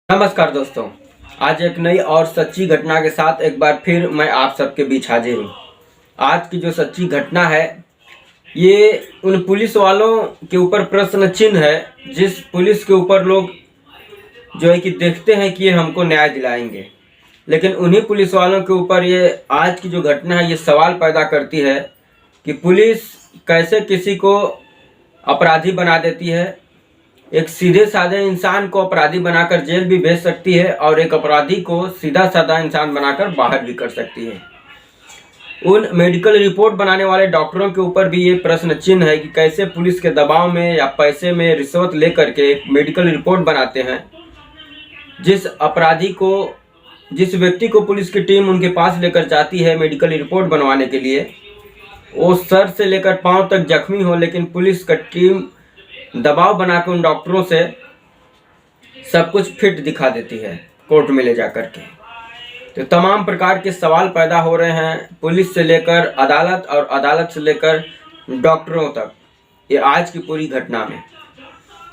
नमस्कार दोस्तों, आज एक नई और सच्ची घटना के साथ एक बार फिर मैं आप सबके बीच हाजिर हूँ। आज की जो सच्ची घटना है ये उन पुलिस वालों के ऊपर प्रश्न चिन्ह है जिस पुलिस के ऊपर लोग जो है कि देखते हैं कि ये हमको न्याय दिलाएंगे, लेकिन उन्हीं पुलिस वालों के ऊपर ये आज की जो घटना है ये सवाल पैदा करती है कि पुलिस कैसे किसी को अपराधी बना देती है। एक सीधे साधे इंसान को अपराधी बनाकर जेल भी भेज सकती है और एक अपराधी को सीधा साधा इंसान बनाकर बाहर भी कर सकती है। उन मेडिकल रिपोर्ट बनाने वाले डॉक्टरों के ऊपर भी ये प्रश्न चिन्ह है कि कैसे पुलिस के दबाव में या पैसे में रिश्वत लेकर के एक मेडिकल रिपोर्ट बनाते हैं। जिस व्यक्ति को पुलिस की टीम उनके पास लेकर जाती है मेडिकल रिपोर्ट बनवाने के लिए, वो सर से लेकर पांव तक जख्मी हो, लेकिन पुलिस का टीम दबाव बनाकर उन डॉक्टरों से सब कुछ फिट दिखा देती है कोर्ट में ले जा कर के। तो तमाम प्रकार के सवाल पैदा हो रहे हैं पुलिस से लेकर अदालत और अदालत से लेकर डॉक्टरों तक। ये आज की पूरी घटना में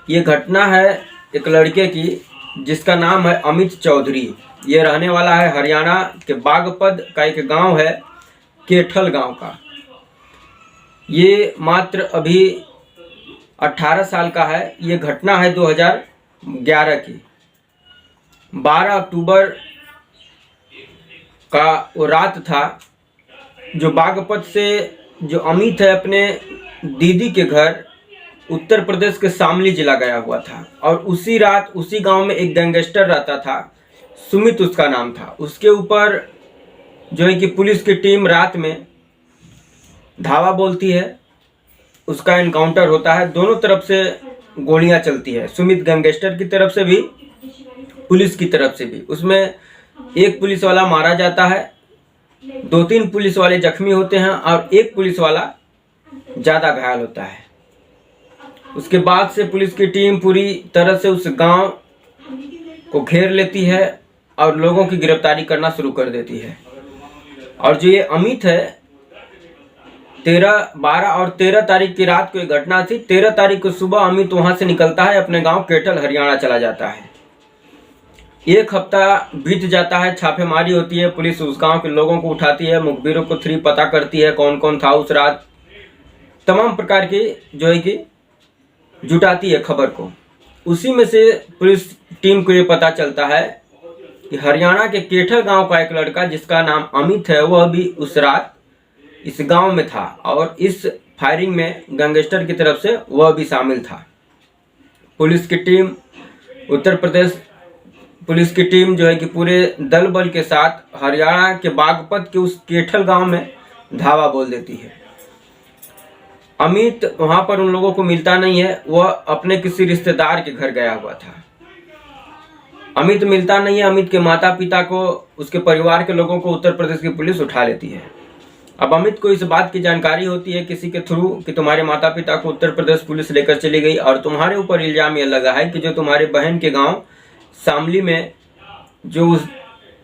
ये घटना है एक लड़के की जिसका नाम है अमित चौधरी। ये रहने वाला है हरियाणा के बागपत का एक गांव है, केठल गांव का। ये मात्र अभी 18 साल का है। ये घटना है 2011 की। 12 अक्टूबर का वो रात था जो बागपत से जो अमित है अपने दीदी के घर उत्तर प्रदेश के शामली जिला गया हुआ था, और उसी रात उसी गांव में एक गैंगस्टर रहता था, सुमित उसका नाम था। उसके ऊपर जो है कि पुलिस की टीम रात में धावा बोलती है, उसका एनकाउंटर होता है। दोनों तरफ से गोलियां चलती है, सुमित गैंगस्टर की तरफ से भी पुलिस की तरफ से भी। उसमें एक पुलिस वाला मारा जाता है, 2-3 पुलिस वाले जख्मी होते हैं और एक पुलिस वाला ज़्यादा घायल होता है। उसके बाद से पुलिस की टीम पूरी तरह से उस गांव को घेर लेती है और लोगों की गिरफ्तारी करना शुरू कर देती है। और जो ये अमित है, 12 और 13 तारीख की रात को ये घटना थी। 13 तारीख को सुबह अमित वहां से निकलता है, अपने गांव केठल हरियाणा चला जाता है। एक हफ्ता बीत जाता है, छापेमारी होती है, पुलिस उस गांव के लोगों को उठाती है, मुखबिरों को पता करती है कौन कौन था उस रात, तमाम प्रकार की जो है कि जुटाती है खबर को। उसी में से पुलिस टीम को ये पता चलता है कि हरियाणा के केठल गाँव का एक लड़का जिसका नाम अमित है, वह भी उस रात इस गांव में था और इस फायरिंग में गैंगस्टर की तरफ से वह भी शामिल था। पुलिस की टीम उत्तर प्रदेश पुलिस की टीम जो है कि पूरे दल बल के साथ हरियाणा के बागपत के उस केठल गांव में धावा बोल देती है। अमित वहां पर उन लोगों को मिलता नहीं है, वह अपने किसी रिश्तेदार के घर गया हुआ था। अमित मिलता नहीं है। अमित के माता पिता को, उसके परिवार के लोगों को उत्तर प्रदेश की पुलिस उठा लेती है। अब अमित को इस बात की जानकारी होती है किसी के थ्रू कि तुम्हारे माता पिता को उत्तर प्रदेश पुलिस लेकर चली गई और तुम्हारे ऊपर इल्जाम यह लगा है कि जो तुम्हारे बहन के गांव शामली में जो उस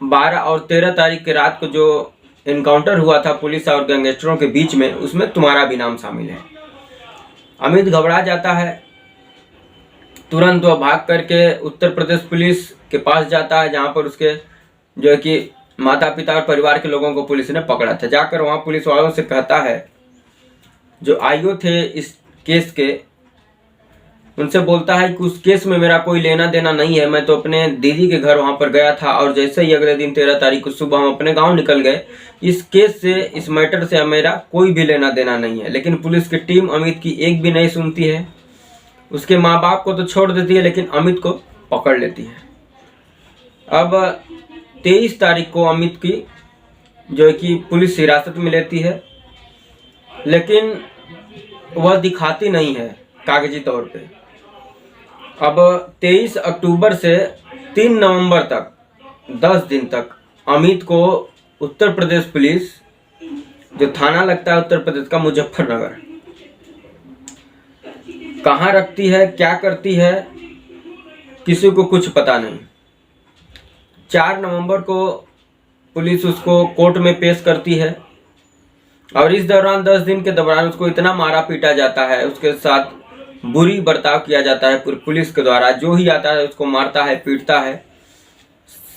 12 और 13 तारीख की रात को जो एनकाउंटर हुआ था पुलिस और गैंगस्टरों के बीच में, उसमें तुम्हारा भी नाम शामिल है। अमित घबरा जाता है, तुरंत वह भाग करके उत्तर प्रदेश पुलिस के पास जाता है जहाँ पर उसके जो है कि माता पिता और परिवार के लोगों को पुलिस ने पकड़ा था। जाकर वहाँ पुलिस वालों से कहता है, जो आईओ थे इस केस के, उनसे बोलता है कि उस केस में मेरा कोई लेना देना नहीं है, मैं तो अपने दीदी के घर वहाँ पर गया था और जैसे ही अगले दिन 13 तारीख को सुबह हम अपने गांव निकल गए। इस केस से, इस मैटर से मेरा कोई भी लेना देना नहीं है। लेकिन पुलिस की टीम अमित की एक भी नहीं सुनती है। उसके माँ बाप को तो छोड़ देती है, लेकिन अमित को पकड़ लेती है। अब 23 तारीख को अमित की जो है कि पुलिस हिरासत में लेती है, लेकिन वह दिखाती नहीं है कागजी तौर पे। अब 23 अक्टूबर से 3 नवंबर तक 10 दिन तक अमित को उत्तर प्रदेश पुलिस, जो थाना लगता है उत्तर प्रदेश का मुजफ्फरनगर, कहाँ रखती है, क्या करती है, किसी को कुछ पता नहीं। 4 नवंबर को पुलिस उसको कोर्ट में पेश करती है और इस दौरान 10 दिन के दौरान उसको इतना मारा पीटा जाता है, उसके साथ बुरी बर्ताव किया जाता है पुलिस के द्वारा। जो ही आता है उसको मारता है, पीटता है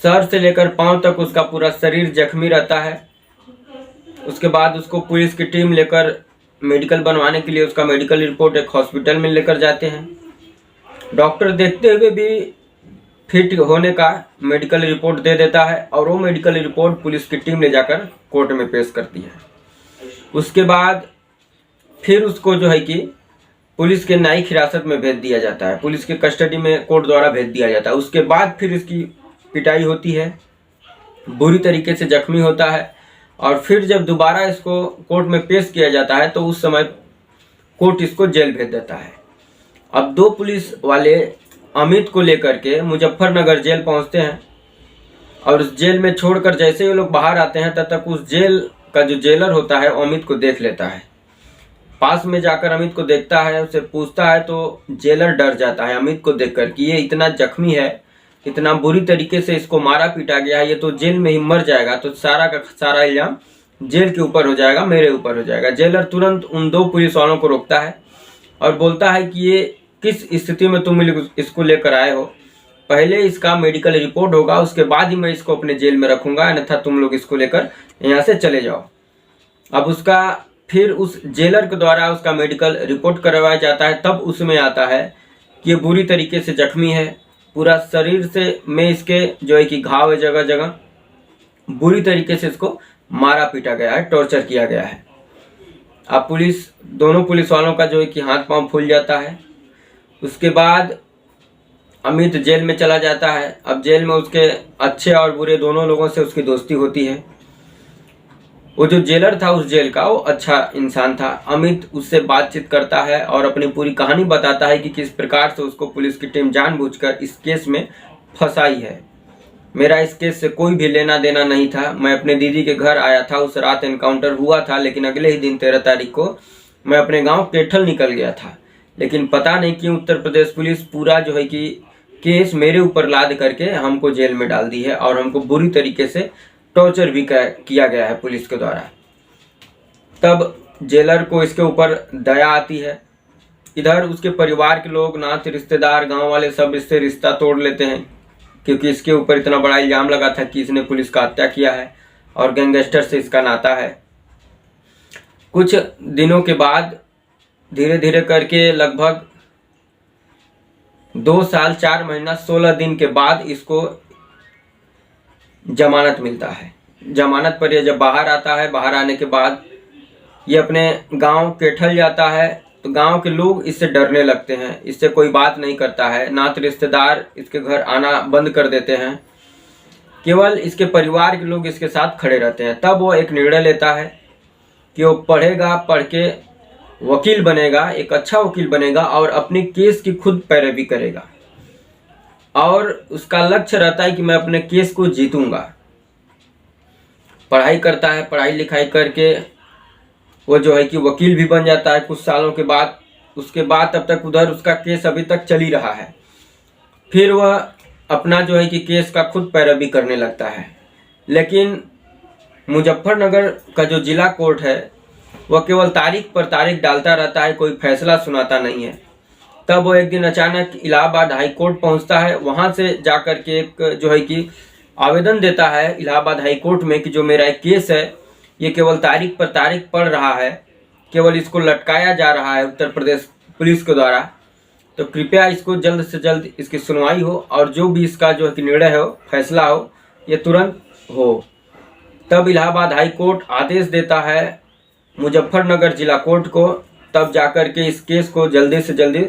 सर से लेकर पांव तक उसका पूरा शरीर जख्मी रहता है। उसके बाद उसको पुलिस की टीम लेकर मेडिकल बनवाने के लिए उसका मेडिकल रिपोर्ट एक हॉस्पिटल में लेकर जाते हैं। डॉक्टर देखते हुए भी फिट होने का मेडिकल रिपोर्ट दे देता है और वो मेडिकल रिपोर्ट पुलिस की टीम ले जाकर कोर्ट में पेश करती है। उसके बाद फिर उसको जो है कि पुलिस के न्यायिक हिरासत में भेज दिया जाता है, पुलिस के कस्टडी में कोर्ट द्वारा भेज दिया जाता है। उसके बाद फिर इसकी पिटाई होती है, बुरी तरीके से जख्मी होता है और फिर जब दोबारा इसको कोर्ट में पेश किया जाता है तो उस समय कोर्ट इसको जेल भेज देता है। अब दो पुलिस वाले अमित को लेकर के मुजफ्फरनगर जेल पहुंचते हैं और उस जेल में छोड़कर जैसे ही लोग बाहर आते हैं तब तक उस जेल का जो जेलर होता है वो अमित को देख लेता है। पास में जाकर अमित को देखता है, उसे पूछता है तो जेलर डर जाता है अमित को देखकर कि ये इतना जख्मी है, इतना बुरी तरीके से इसको मारा पीटा गया है, ये तो जेल में ही मर जाएगा, तो सारा का सारा इल्जाम जेल के ऊपर हो जाएगा, मेरे ऊपर हो जाएगा। जेलर तुरंत उन दो पुलिस वालों को रोकता है और बोलता है कि ये किस स्थिति में तुम इसको लेकर आए हो, पहले इसका मेडिकल रिपोर्ट होगा, उसके बाद ही मैं इसको अपने जेल में रखूंगा, अन्यथा तुम लोग इसको लेकर यहाँ से चले जाओ। अब उसका फिर उस जेलर के द्वारा उसका मेडिकल रिपोर्ट करवाया जाता है, तब उसमें आता है कि ये बुरी तरीके से जख्मी है, पूरा शरीर से में इसके जो है कि घाव है, जगह जगह बुरी तरीके से इसको मारा पीटा गया है, टॉर्चर किया गया है। अब दोनों पुलिस वालों का जो है कि हाथ पांव फूल जाता है। उसके बाद अमित जेल में चला जाता है। अब जेल में उसके अच्छे और बुरे दोनों लोगों से उसकी दोस्ती होती है। वो जो जेलर था उस जेल का, वो अच्छा इंसान था। अमित उससे बातचीत करता है और अपनी पूरी कहानी बताता है कि किस प्रकार से उसको पुलिस की टीम जानबूझकर इस केस में फंसाई है। मेरा इस केस से कोई भी लेना देना नहीं था, मैं अपने दीदी के घर आया था, उस रात एनकाउंटर हुआ था, लेकिन अगले ही दिन 13 तारीख को मैं अपने गांव केठल निकल गया था। लेकिन पता नहीं क्यों उत्तर प्रदेश पुलिस पूरा जो है कि केस मेरे ऊपर लाद करके हमको जेल में डाल दी है और हमको बुरी तरीके से टॉर्चर भी किया गया है पुलिस के द्वारा। तब जेलर को इसके ऊपर दया आती है। इधर उसके परिवार के लोग, नाते रिश्तेदार, गांव वाले सब इससे रिश्ता तोड़ लेते हैं, क्योंकि इसके ऊपर इतना बड़ा इल्जाम लगा था कि इसने पुलिस का हत्या किया है और गैंगस्टर से इसका नाता है। कुछ दिनों के बाद धीरे धीरे करके लगभग 2 साल 4 महीना 16 दिन के बाद इसको जमानत मिलता है। जमानत पर यह जब बाहर आता है, बाहर आने के बाद ये अपने गांव केठल जाता है तो गांव के लोग इससे डरने लगते हैं, इससे कोई बात नहीं करता है। नात रिश्तेदार इसके घर आना बंद कर देते हैं, केवल इसके परिवार के लोग इसके साथ खड़े रहते हैं। तब वो एक निर्णय लेता है कि वो पढ़ेगा, पढ़ के वकील बनेगा, एक अच्छा वकील बनेगा और अपने केस की खुद पैरवी करेगा और उसका लक्ष्य रहता है कि मैं अपने केस को जीतूंगा। पढ़ाई करता है, पढ़ाई लिखाई करके वो जो है कि वकील भी बन जाता है कुछ सालों के बाद। उसके बाद तब तक उधर उसका केस अभी तक चल ही रहा है। फिर वह अपना जो है कि केस का खुद पैरवी करने लगता है। लेकिन मुजफ्फरनगर का जो जिला कोर्ट है वह केवल तारीख पर तारीख डालता रहता है, कोई फैसला सुनाता नहीं है। तब वो एक दिन अचानक इलाहाबाद हाई कोर्ट पहुंचता है। वहां से जाकर के एक जो है कि आवेदन देता है इलाहाबाद हाई कोर्ट में कि जो मेरा एक केस है ये केवल तारीख पर तारीख पड़ रहा है, केवल इसको लटकाया जा रहा है उत्तर प्रदेश पुलिस के द्वारा, तो कृपया इसको जल्द से जल्द इसकी सुनवाई हो और जो भी इसका जो है कि निर्णय हो, फैसला हो, ये तुरंत हो। तब इलाहाबाद हाई कोर्ट आदेश देता है मुजफ्फरनगर जिला कोर्ट को। तब जाकर के इस केस को जल्दी से जल्दी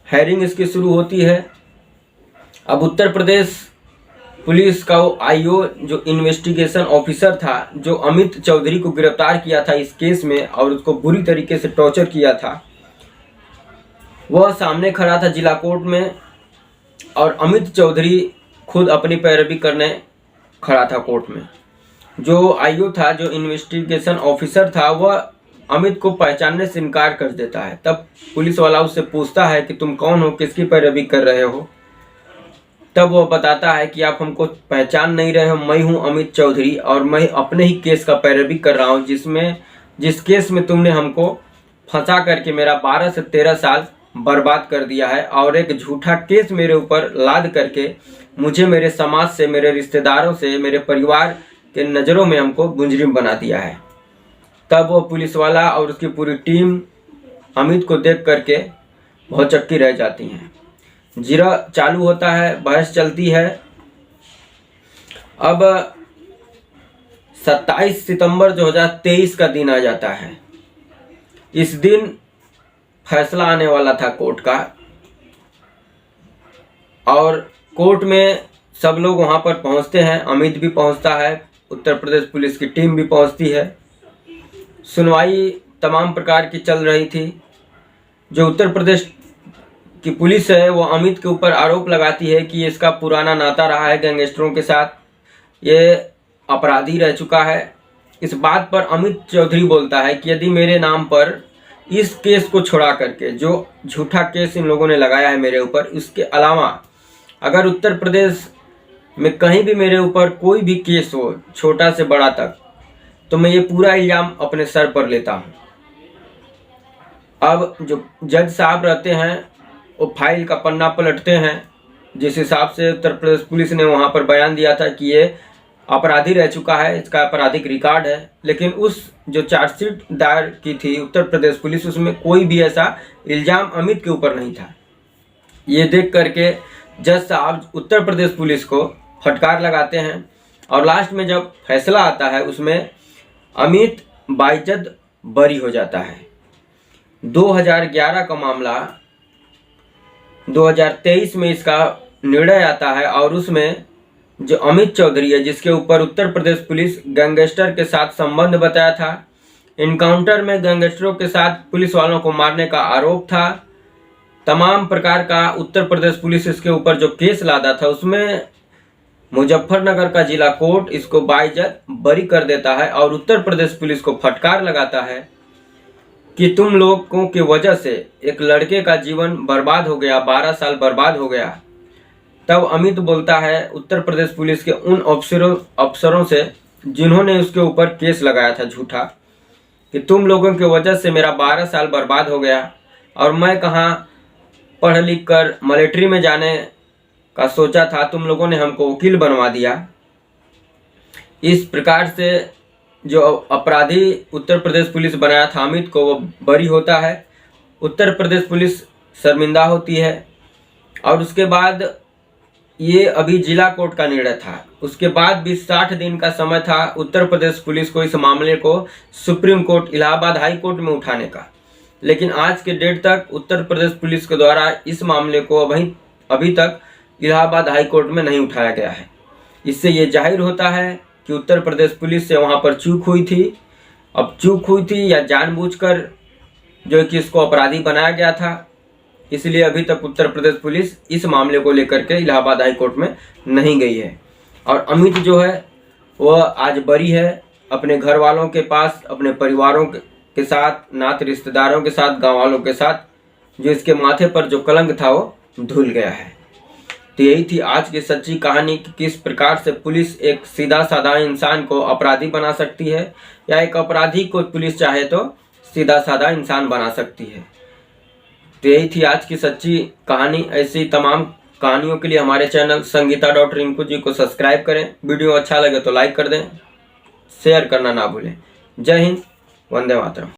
हेयरिंग इसकी शुरू होती है। अब उत्तर प्रदेश पुलिस का वो आईओ जो इन्वेस्टिगेशन ऑफिसर था, जो अमित चौधरी को गिरफ्तार किया था इस केस में और उसको बुरी तरीके से टॉर्चर किया था, वह सामने खड़ा था जिला कोर्ट में और अमित चौधरी खुद अपनी पैरवी करने खड़ा था कोर्ट में। जो आईओ था, जो इन्वेस्टिगेशन ऑफिसर था, वह अमित को पहचानने से इनकार कर देता है। तब पुलिस वाला उससे पूछता है कि तुम कौन हो, किसकी पैरवी कर रहे हो। तब वो बताता है कि आप हमको पहचान नहीं रहे हो, मैं हूं अमित चौधरी और मैं अपने ही केस का पैरवी कर रहा हूं, जिस केस में तुमने हमको फंसा करके मेरा 12 से 13 साल बर्बाद कर दिया है और एक झूठा केस मेरे ऊपर लाद करके मुझे मेरे समाज से, मेरे रिश्तेदारों से, मेरे परिवार के नज़रों में हमको मुजरिम बना दिया है। तब वो पुलिस वाला और उसकी पूरी टीम अमित को देख करके बहुत चक्की रह जाती हैं। जिरा चालू होता है, बहस चलती है। अब 27 सितंबर 2023 का दिन आ जाता है। इस दिन फैसला आने वाला था कोर्ट का, और कोर्ट में सब लोग वहां पर पहुंचते हैं। अमित भी पहुंचता है, उत्तर प्रदेश पुलिस की टीम भी पहुंचती है। सुनवाई तमाम प्रकार की चल रही थी। जो उत्तर प्रदेश की पुलिस है वो अमित के ऊपर आरोप लगाती है कि इसका पुराना नाता रहा है गैंगस्टरों के साथ, ये अपराधी रह चुका है। इस बात पर अमित चौधरी बोलता है कि यदि मेरे नाम पर इस केस को छोड़ा करके, जो झूठा केस इन लोगों ने लगाया है मेरे ऊपर, इसके अलावा अगर उत्तर प्रदेश में कहीं भी मेरे ऊपर कोई भी केस हो, छोटा से बड़ा तक, तो मैं ये पूरा इल्ज़ाम अपने सर पर लेता हूँ। अब जो जज साहब रहते हैं वो फाइल का पन्ना पलटते हैं। जिस हिसाब से उत्तर प्रदेश पुलिस ने वहाँ पर बयान दिया था कि ये अपराधी रह चुका है, इसका आपराधिक रिकॉर्ड है, लेकिन उस जो चार्जशीट दायर की थी उत्तर प्रदेश पुलिस, उसमें कोई भी ऐसा इल्ज़ाम अमित के ऊपर नहीं था। ये देख करके जज साहब उत्तर प्रदेश पुलिस को फटकार लगाते हैं, और लास्ट में जब फैसला आता है उसमें अमित बाइज्जत बरी हो जाता है। 2011 का मामला 2023 में इसका निर्णय आता है, और उसमें जो अमित चौधरी है, जिसके ऊपर उत्तर प्रदेश पुलिस गैंगस्टर के साथ संबंध बताया था, इनकाउंटर में गैंगस्टरों के साथ पुलिस वालों को मारने का आरोप था, तमाम प्रकार का उत्तर प्रदेश पुलिस इसके ऊपर जो केस लादा था, उसमें मुजफ्फरनगर का जिला कोर्ट इसको बाइज्जत बरी कर देता है, और उत्तर प्रदेश पुलिस को फटकार लगाता है कि तुम लोगों की वजह से एक लड़के का जीवन बर्बाद हो गया, 12 साल बर्बाद हो गया। तब अमित बोलता है उत्तर प्रदेश पुलिस के उन अफसरों से जिन्होंने उसके ऊपर केस लगाया था झूठा, कि तुम लोगों की वजह से मेरा 12 साल बर्बाद हो गया, और मैं कहाँ पढ़ लिख कर मिलिट्री में जाने का सोचा था, तुम लोगों ने हमको वकील बनवा दिया। इस प्रकार से जो अपराधी उत्तर प्रदेश पुलिस बनाया था अमित को, वो बरी होता है। उत्तर प्रदेश पुलिस शर्मिंदा होती है। और उसके बाद ये अभी जिला कोर्ट का निर्णय था, उसके बाद भी 60 दिन का समय था उत्तर प्रदेश पुलिस को इस मामले को supreme court, Allahabad high court में उठाने का। लेकिन आज के डेट तक उत्तर प्रदेश पुलिस के द्वारा इस मामले को अभी तक इलाहाबाद हाई कोर्ट में नहीं उठाया गया है। इससे ये जाहिर होता है कि उत्तर प्रदेश पुलिस से वहाँ पर चूक हुई थी। अब चूक हुई थी या जानबूझकर जो कि इसको अपराधी बनाया गया था, इसलिए अभी तक उत्तर प्रदेश पुलिस इस मामले को लेकर के इलाहाबाद हाई कोर्ट में नहीं गई है। और अमित जो है वह आज बरी है, अपने घर वालों के पास, अपने परिवारों के साथ, नात रिश्तेदारों के साथ, गाँव वालों के साथ। जो इसके माथे पर जो कलंक था वो धुल गया है। तो यही थी आज की सच्ची कहानी कि किस प्रकार से पुलिस एक सीधा साधा इंसान को अपराधी बना सकती है, या एक अपराधी को पुलिस चाहे तो सीधा साधा इंसान बना सकती है। तो यही थी आज की सच्ची कहानी। ऐसी तमाम कहानियों के लिए हमारे चैनल संगीता.रिंकू जी को सब्सक्राइब करें। वीडियो अच्छा लगे तो लाइक कर दें, शेयर करना ना भूलें। जय हिंद, वंदे मातरम।